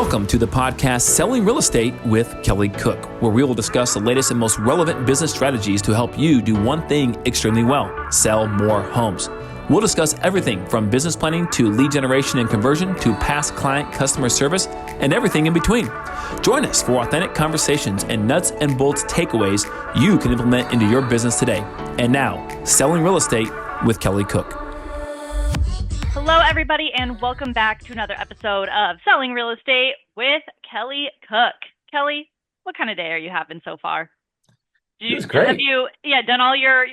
Welcome to the podcast Selling Real Estate with Kelly Cook, where we will discuss the latest and most relevant business strategies to help you do one thing extremely well: sell more homes. We'll discuss everything from business planning to lead generation and conversion to past client customer service and everything in between. Join us for authentic conversations and nuts and bolts takeaways you can implement into your business today. And now, Selling Real Estate with Kelly Cook. Hello, everybody, and welcome back to another episode of Selling Real Estate with Kelly Cook. Kelly, what kind of day are you having so far? It's great. Have you done all your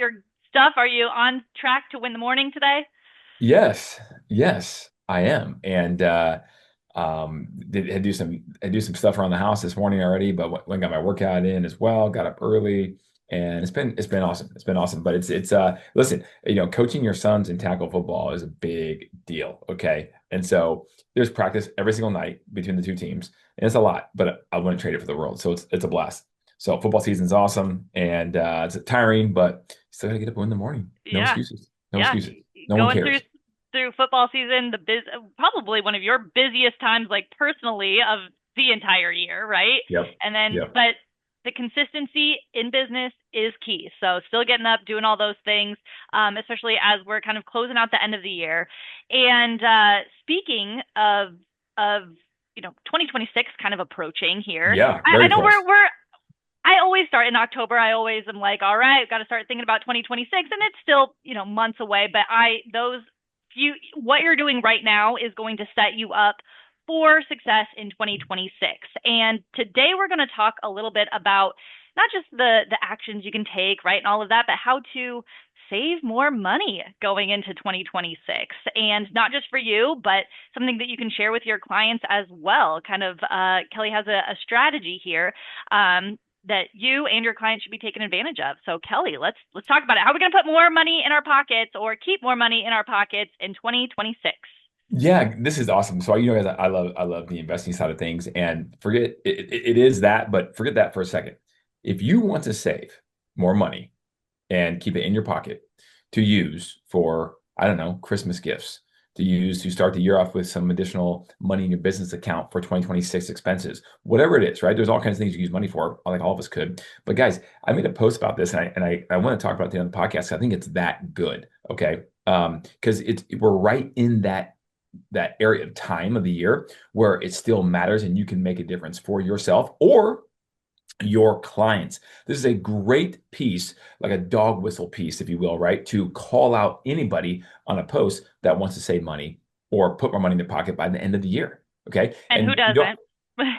stuff? Are you on track to win the morning today? Yes, I am. And did do some stuff around the house this morning already, but went and got my workout in as well, got up early. And it's been awesome. It's been awesome. But listen, coaching your sons in tackle football is a big deal. Okay. And so there's practice every single night between the two teams. And it's a lot, but I wouldn't trade it for the world. So it's a blast. So football season's awesome, and it's tiring, but still gotta get up in the morning. No excuses. No excuses. No one cares. Through football season, probably one of your busiest times, like personally, of the entire year, right? Yep. And then, but the consistency in business is key. So still getting up, doing all those things, especially as we're kind of closing out the end of the year. And speaking of 2026 kind of approaching here. Yeah, I know I always start in October. I always am like, all right, I've got to start thinking about 2026, and it's still, months away. But what you're doing right now is going to set you up for success in 2026. And today we're going to talk a little bit about not just the actions you can take, right, and all of that, but how to save more money going into 2026. And not just for you, but something that you can share with your clients as well. Kind of, Kelly has a strategy here that you and your clients should be taking advantage of. So Kelly, let's talk about it. How are we going to put more money in our pockets or keep more money in our pockets in 2026? Yeah, this is awesome. So guys, I love the investing side of things, and forget it is that, but forget that for a second. If you want to save more money and keep it in your pocket to use for, I don't know, Christmas gifts, to use to start the year off with some additional money in your business account for 2026 expenses, whatever it is, right? There's all kinds of things you use money for, like all of us could. But guys, I made a post about this, and I want to talk about it on the podcast. I think it's that good, okay? Because we're right in that area of time of the year where it still matters and you can make a difference for yourself or your clients. This is a great piece, like a dog whistle piece, if you will, right? To call out anybody on a post that wants to save money or put more money in their pocket by the end of the year. Okay. And who doesn't?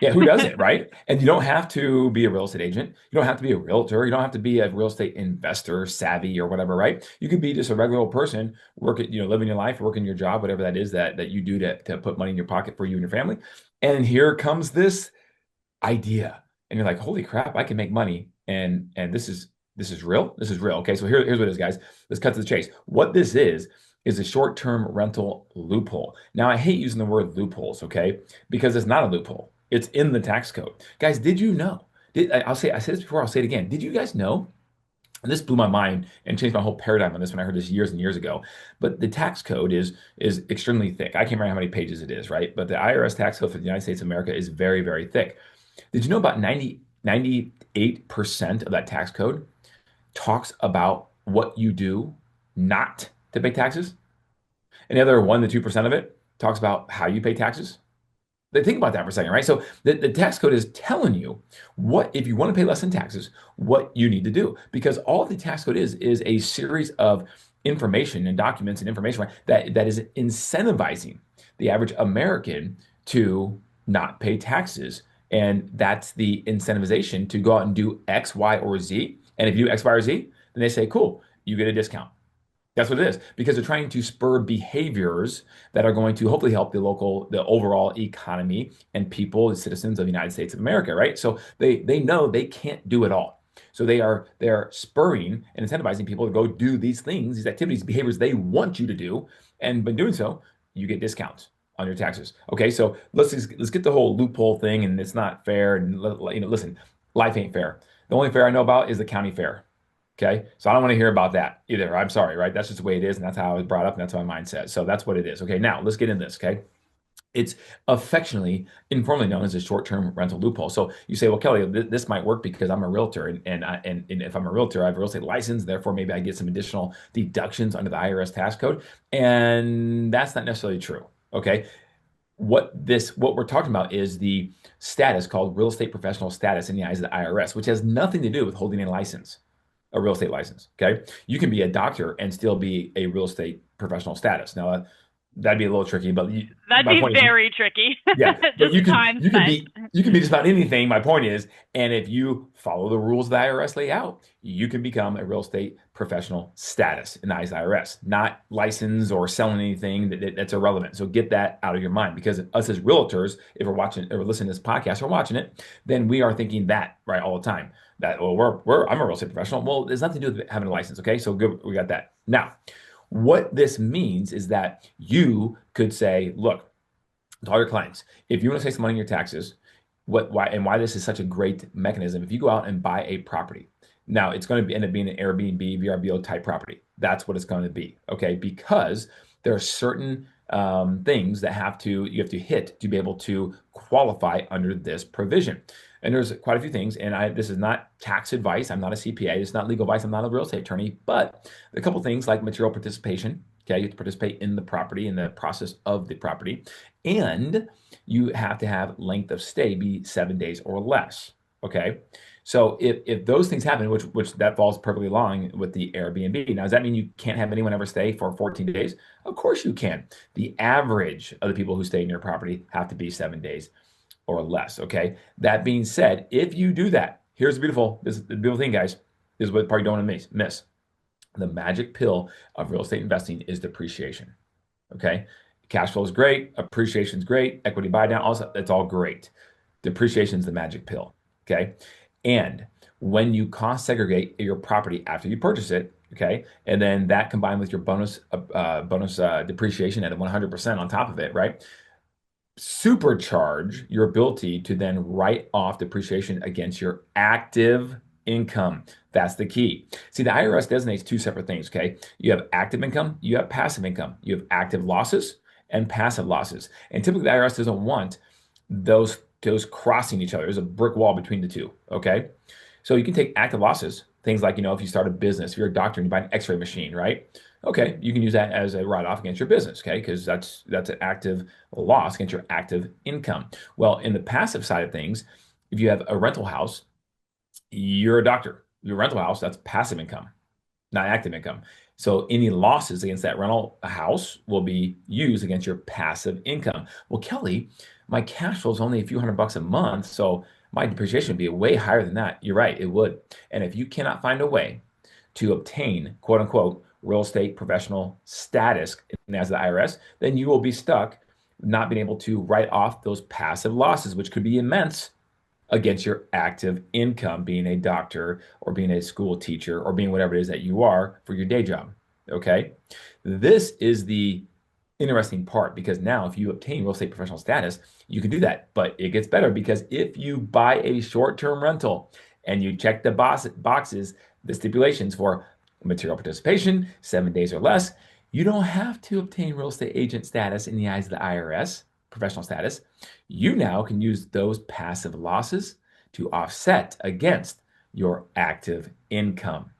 Yeah, who doesn't, right? And you don't have to be a real estate agent. You don't have to be a realtor. You don't have to be a real estate investor, savvy or whatever, right? You could be just a regular old person, living your life, working your job, whatever that is that you do to put money in your pocket for you and your family. And here comes this idea. And you're like, holy crap, I can make money. And this is real. This is real. Okay. So here's what it is, guys. Let's cut to the chase. What this is a short-term rental loophole. Now, I hate using the word loopholes, okay? Because it's not a loophole. It's in the tax code. Guys, did you know? I said this before, I'll say it again. Did you guys know? And this blew my mind and changed my whole paradigm on this when I heard this years and years ago. But the tax code is extremely thick. I can't remember how many pages it is, right? But the IRS tax code for the United States of America is very, very thick. Did you know about 98% of that tax code talks about what you do not to pay taxes? And the other 1% to 2% of it talks about how you pay taxes. Think about that for a second, right? So the tax code is telling you if you want to pay less in taxes, what you need to do. Because all the tax code is a series of information and documents and information, right, that is incentivizing the average American to not pay taxes. And that's the incentivization to go out and do X, Y, or Z. And if you do X, Y, or Z, then they say, cool, you get a discount. That's what it is, because they're trying to spur behaviors that are going to hopefully help the overall economy and people, the citizens of the United States of America, right? So they know they can't do it all. So they're spurring and incentivizing people to go do these things, these activities, behaviors they want you to do. And by doing so, you get discounts on your taxes. Okay, so let's get the whole loophole thing, and it's not fair. And listen, life ain't fair. The only fair I know about is the county fair. Okay, so I don't want to hear about that either. I'm sorry, right? That's just the way it is, and that's how I was brought up, and that's how my mind says. So that's what it is. Okay, now let's get into this. Okay, It's affectionately, informally known as a short-term rental loophole. So you say, well, Kelly, this might work because I'm a realtor, and if I'm a realtor, I have a real estate license, therefore maybe I get some additional deductions under the IRS tax code, and that's not necessarily true. Okay, what we're talking about is the status called real estate professional status in the eyes of the IRS, which has nothing to do with holding a license, a real estate license. Okay, you can be a doctor and still be a real estate professional status. Now, that'd be a little tricky, but That'd my be point is, very tricky. yeah, but Just time spent. you can be just about anything. My point is, and if you follow the rules the IRS lay out, you can become a real estate professional status in the eyes of the IRS, not license or selling anything that's irrelevant. So get that out of your mind, because us as realtors, if we're watching or listening to this podcast or watching it, then we are thinking that right all the time. That, well, I'm a real estate professional. Well, there's nothing to do with having a license. Okay, so good, we got that. Now, what this means is that you could say, look, to all your clients, if you want to save some money on your taxes, why this is such a great mechanism. If you go out and buy a property, now it's going to end up being an Airbnb, VRBO type property. That's what it's going to be, okay? Because there are certain things that you have to hit to be able to qualify under this provision. And there's quite a few things, and this is not tax advice. I'm not a CPA. It's not legal advice. I'm not a real estate attorney, but a couple things like material participation. Okay, you have to participate in the property, in the process of the property, and you have to have length of stay be 7 days or less. Okay, so if those things happen, which that falls perfectly along with the Airbnb. Now, does that mean you can't have anyone ever stay for 14 days? Of course you can. The average of the people who stay in your property have to be 7 days or less. Okay. That being said, if you do that, here's the beautiful thing, guys. This is what part you don't want to miss. The magic pill of real estate investing is depreciation. Okay. Cash flow is great. Appreciation is great. Equity buy down, also, it's all great. Depreciation is the magic pill. Okay. And when you cost segregate your property after you purchase it, okay, and then that combined with your bonus depreciation at 100% on top of it, right? Supercharge your ability to then write off depreciation against your active income. That's the key. See, the IRS designates two separate things, okay? You have active income, you have passive income. You have active losses and passive losses. And typically the IRS doesn't want those crossing each other. There's a brick wall between the two, okay? So you can take active losses, things like, if you start a business, if you're a doctor and you buy an x-ray machine, right? Okay, you can use that as a write-off against your business, okay? Because that's an active loss against your active income. Well, in the passive side of things, if you have a rental house, you're a doctor. Your rental house, that's passive income, not active income. So any losses against that rental house will be used against your passive income. Well, Kelly, my cash flow is only a few $100 a month, so my depreciation would be way higher than that. You're right, it would. And if you cannot find a way to obtain, quote unquote, real estate professional status as the IRS, then you will be stuck not being able to write off those passive losses, which could be immense, against your active income, being a doctor or being a school teacher or being whatever it is that you are for your day job. Okay. This is the interesting part, because now if you obtain real estate professional status, you can do that. But it gets better, because if you buy a short-term rental and you check the boxes, the stipulations for material participation, 7 days or less, you don't have to obtain real estate agent status in the eyes of the IRS, professional status. You now can use those passive losses to offset against your active income.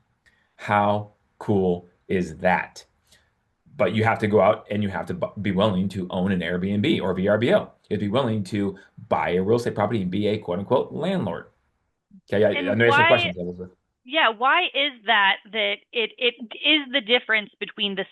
How cool is that? But you have to go out and you have to be willing to own an Airbnb or VRBO. You have to be willing to buy a real estate property and be a quote unquote landlord. Okay, I And know you have some why, questions, Elizabeth. yeah, why is that it is the difference between the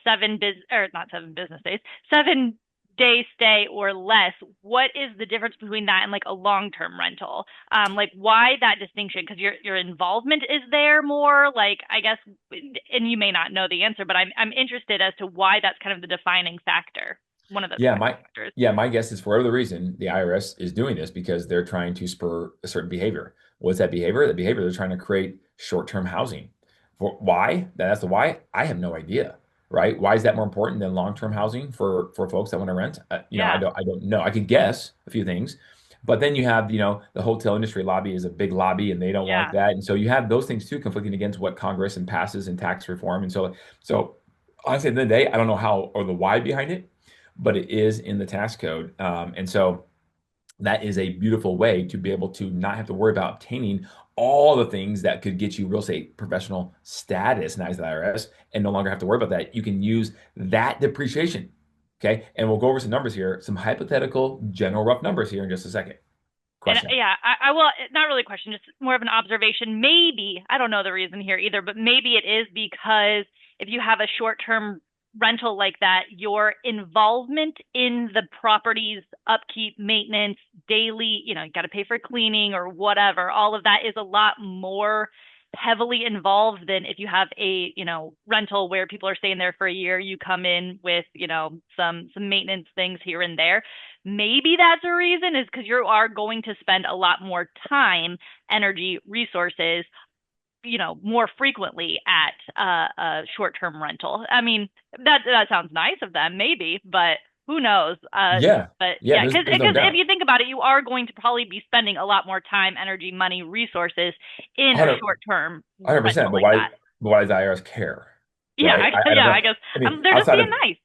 or not 7 business days, 7 day stay or less? What is the difference between that and like a long-term rental? Like why that distinction? Because your involvement is there more, like I guess, and you may not know the answer, but I'm interested as to why that's kind of the defining factor. One of the Yeah, defining factors. my guess is for whatever reason, the IRS is doing this because they're trying to spur a certain behavior. What's that behavior? The behavior, they're trying to create short-term housing. For why? That's the why. I have no idea. Right? Why is that more important than long-term housing for folks that want to rent? I Yeah, don't know. I could guess a few things, but then you have the hotel industry lobby is a big lobby, and they don't like yeah. that, and so you have those things too conflicting against what Congress passes and tax reform, and so honestly, at the end of the day, I don't know how or the why behind it. but it is in the tax code. And so that is a beautiful way to be able to not have to worry about obtaining all the things that could get you real estate professional status in the eyes of the IRS and no longer have to worry about that. You can use that depreciation. Okay. And we'll go over some numbers here, some hypothetical general rough numbers here in just a second. And Question. yeah, I will, not really a question, just more of an observation. Maybe, I don't know the reason here either, but maybe it is because if you have a short-term rental like that, your involvement in the property's upkeep, maintenance, daily, you got to pay for cleaning or whatever, all of that is a lot more heavily involved than if you have a, rental where people are staying there for a year, you come in with, some maintenance things here and there. Maybe that's a reason, is because you are going to spend a lot more time, energy, resources, more frequently at a short-term rental. I mean, that sounds nice of them, maybe, but who knows? Yeah. But Yeah. yeah, There's no because if doubt. you think about it, you are going to probably be spending a lot more time, energy, money, resources in a 100, short-term rental 100%. like that. But why does the IRS care? Yeah, Right. I don't yeah, know. I guess I mean, they're just being nice.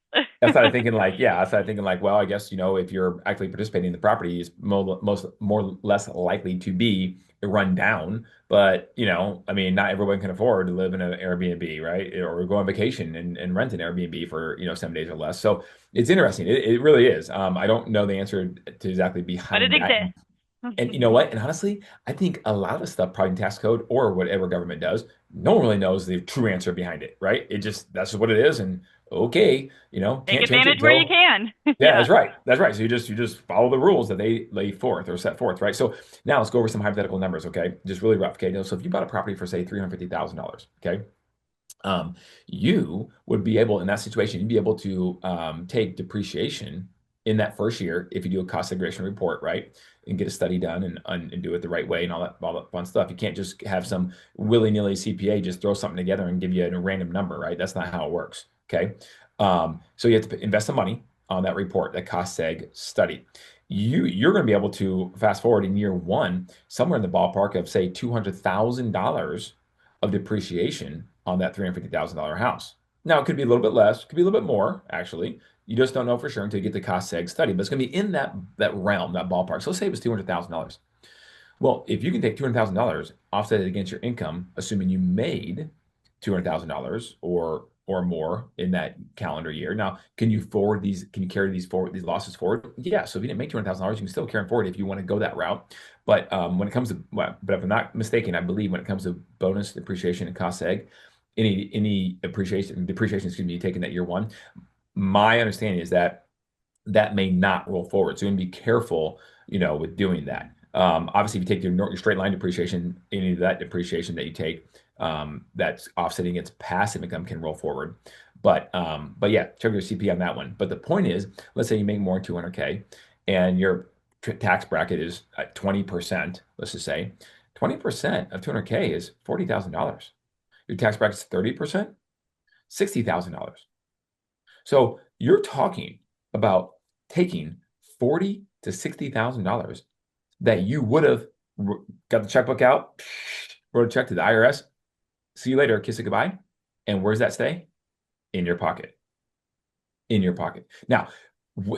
outside of thinking like, well, I guess, if you're actually participating in the property, it's more less likely to be run down. But, I mean, not everyone can afford to live in an Airbnb, right? Or go on vacation and rent an Airbnb for, 7 days or less. So it's interesting. It really is. I don't know the answer to exactly But it behind that. exists. And you know what? And honestly, I think a lot of the stuff, probably in tax code or whatever government does, no one really knows the true answer behind it, right? That's just what it is. And okay, Take can't change it advantage where you until, can. yeah, Yeah. that's right. That's right. So you just follow the rules that they lay forth or set forth, right? So now let's go over some hypothetical numbers, okay? Just really rough. Okay. So if you bought a property for say $350,000, okay, um, you would be able, in that situation, you'd be able to take depreciation in that first year if you do a cost segregation report, right? And get a study done and do it the right way and all that fun stuff. You can't just have some willy-nilly CPA just throw something together and give you a random number, right? That's not how it works. Okay. So you have to invest some money on that report, that cost seg study. You're going to be able to fast forward in year one, somewhere in the ballpark of say $200,000 of depreciation on that $350,000 house. Now, it could be a little bit less, it could be a little bit more, actually. You just don't know for sure until you get the cost seg study, but it's going to be in that realm, that ballpark. So let's say it was $200,000. Well, if you can take $200,000, offset it against your income, assuming you made $200,000 or more in that calendar year. Now, can you carry these losses forward? Yeah. So if you didn't make $200,000, you can still carry them forward if you want to go that route. But when it comes to, well, but if I'm not mistaken, I believe when it comes to bonus depreciation and cost seg, any depreciation, excuse me, you take in that year one, my understanding is that may not roll forward. So you want to be careful, with doing that. Obviously, if you take your straight line depreciation, any of that depreciation that you take, that's offsetting its passive income can roll forward. But yeah, check your CP on that one. But the point is, let's say you make more than 200K and your tax bracket is at 20%, let's just say 20% of 200K is $40,000. Your tax bracket's 30%, $60,000. So you're talking about taking $40,000 to $60,000 that you would have got the checkbook out, wrote a check to the IRS, see you later, kiss it goodbye. And where's that stay? In your pocket. In your pocket. Now,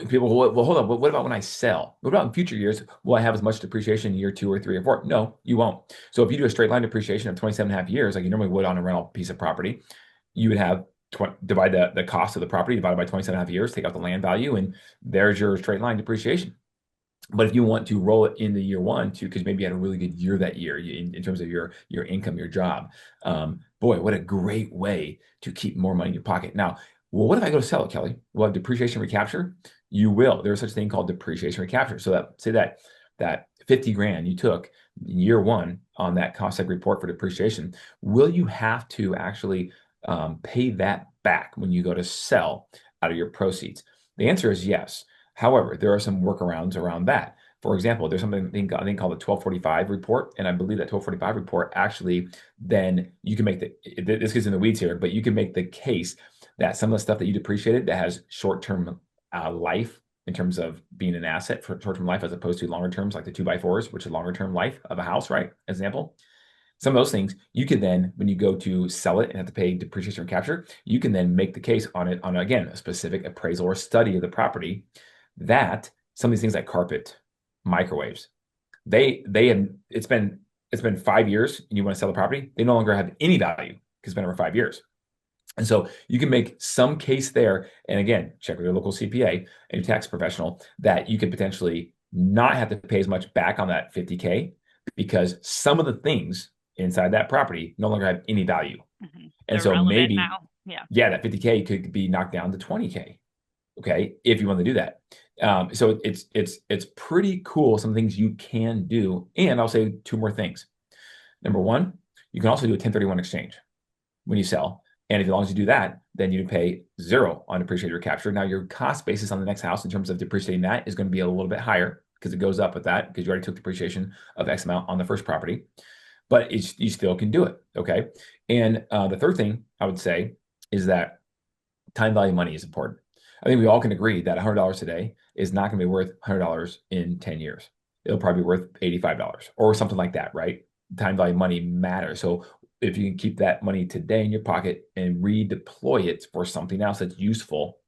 people, well, hold on. What about when I sell? What about in future years? Will I have as much depreciation in year 2 or 3 or 4? No, you won't. So if you do a straight line depreciation of 27 and a half years, like you normally would on a rental piece of property, you would have divide the cost of the property divided by 27 and a half years, take out the land value, and there's your straight line depreciation. But if you want to roll it into year one too, because maybe you had a really good year that year in terms of your income, your job, boy, what a great way to keep more money in your pocket. Now, well, what if I go to sell it, Kelly? Well, depreciation recapture, you will. There's such a thing called depreciation recapture. So that 50 grand you took in year one on that cost seg report for depreciation, will you have to actually pay that back when you go to sell out of your proceeds? The answer is yes. However, there are some workarounds around that. For example, there's something I think called the 1245 report, and I believe that 1245 report actually then you can make this gets in the weeds here, but you can make the case that some of the stuff that you depreciated that has short-term life in terms of being an asset for short-term life as opposed to longer terms like the 2x4s, which is longer term life of a house, right? Example. some of those things, you can then, when you go to sell it and have to pay depreciation recapture, you can then make the case on it on, again, a specific appraisal or study of the property that some of these things like carpet, microwaves, they have, it's been 5 years and you want to sell the property, they no longer have any value because it's been over 5 years. And so you can make some case there. And again, check with your local CPA and your tax professional that you could potentially not have to pay as much back on that 50K because some of the things inside that property no longer have any value. And They're so relevant maybe, now. Yeah. yeah, that 50K could be knocked down to 20K. Okay, if you want to do that. So it's pretty cool, some things you can do. And I'll say two more things. Number one, you can also do a 1031 exchange when you sell. And as long as you do that, then you pay zero on depreciated recapture. Now, your cost basis on the next house in terms of depreciating that is going to be a little bit higher because it goes up with that because you already took depreciation of X amount on the first property, but you still can do it. Okay. And the third thing I would say is that time value money is important. I think we all can agree that $100 today is not going to be worth $100 in 10 years. It'll probably be worth $85 or something like that, right? Time value money matters. So if you can keep that money today in your pocket and redeploy it for something else that's useful,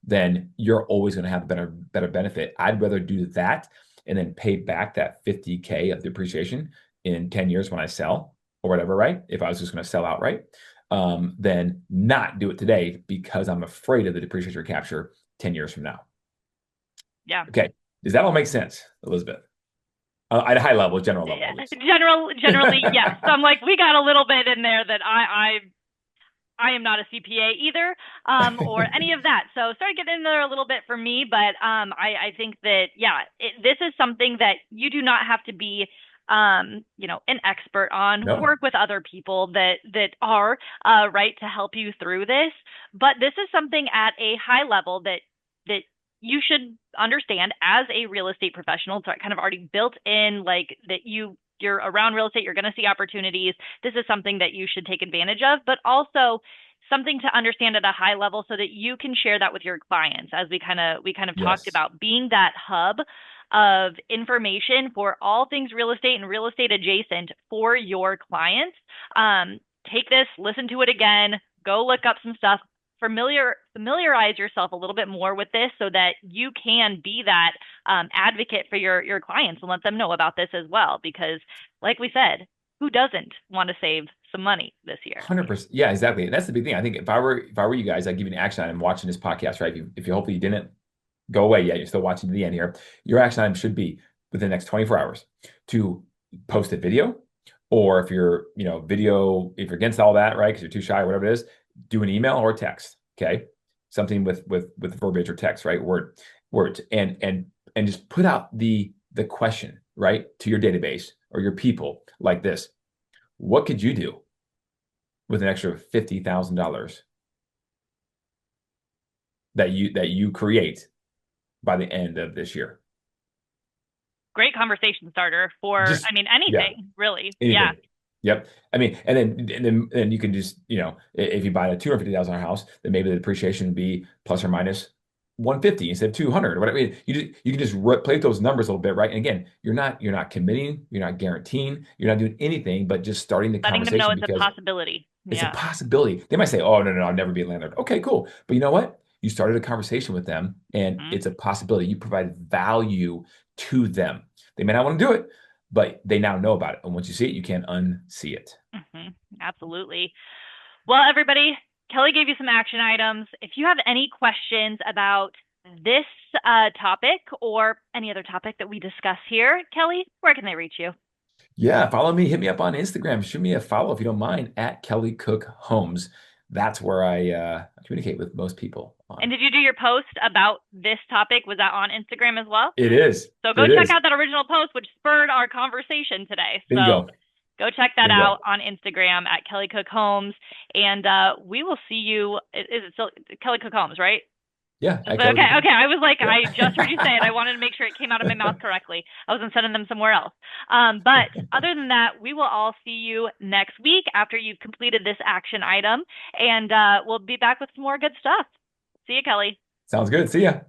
then you're always going to have a better benefit. I'd rather do that and then pay back that 50K of depreciation in 10 years when I sell or whatever, right? If I was just going to sell outright, then not do it today because I'm afraid of the depreciation recapture 10 years from now. Yeah. Okay. Does that all make sense, Elizabeth? At a high level, general level, at least. Generally, yes. So I'm like, we got a little bit in there that I am not a CPA either, or any of that. So started getting in there a little bit for me, but I think that this is something that you do not have to be an expert on. No. Work with other people that are right to help you through this. But this is something at a high level that you should understand as a real estate professional. So kind of already built in, like that you're around real estate, you're going to see opportunities. This is something that you should take advantage of, but also something to understand at a high level so that you can share that with your clients, as we kind of talked about, being that hub of information for all things real estate and real estate adjacent for your clients. Take this, listen to it again, go look up some stuff, familiarize yourself a little bit more with this so that you can be that advocate for your clients and let them know about this as well. Because like we said, who doesn't want to save some money this year? 100%. Yeah, exactly. And that's the big thing. I think if I were you guys, I'd give you an action item watching this podcast, right? If you hopefully you didn't go away yet, you're still watching to the end here. Your action item should be within the next 24 hours to post a video, or if you're, if you're against all that, right? Because you're too shy or whatever it is, do an email or a text. Okay. Something with verbiage or text, right? Words and just put out the question, right, to your database or your people like this. What could you do with an extra $50,000 that you create by the end of this year? Great conversation starter for, anything, really. Anything. Yeah. Yep. And then you can just, if you buy a $250,000 house, then maybe the depreciation would be plus or minus 150 instead of 200 or whatever. You can just play with those numbers a little bit, right? And again, you're not committing, you're not guaranteeing, you're not doing anything, but just starting the conversation. Letting them know it's a possibility. It's a possibility. They might say, "Oh, no, I'll never be a landlord." Okay, cool. But you know what? You started a conversation with them, and it's a possibility. You provide value to them. They may not want to do it, but they now know about it. And once you see it, you can't unsee it. Absolutely. Well, everybody, Kelly gave you some action items. If you have any questions about this topic or any other topic that we discuss here, Kelly, where can they reach you? Yeah, follow me. Hit me up on Instagram. Shoot me a follow if you don't mind at Kelly Cook Homes. That's where I communicate with most people. And did you do your post about this topic? Was that on Instagram as well? It is. So go check out that original post, which spurred our conversation today. Bingo. So go check that out on Instagram at Kelly Cook Homes. And we will see you. Is it still Kelly Cook Homes, right? Yeah. Okay. I was like, I just heard you say it. I wanted to make sure it came out of my mouth correctly. I wasn't sending them somewhere else. But other than that, we will all see you next week after you've completed this action item. And we'll be back with some more good stuff. See you, Kelly. Sounds good. See ya.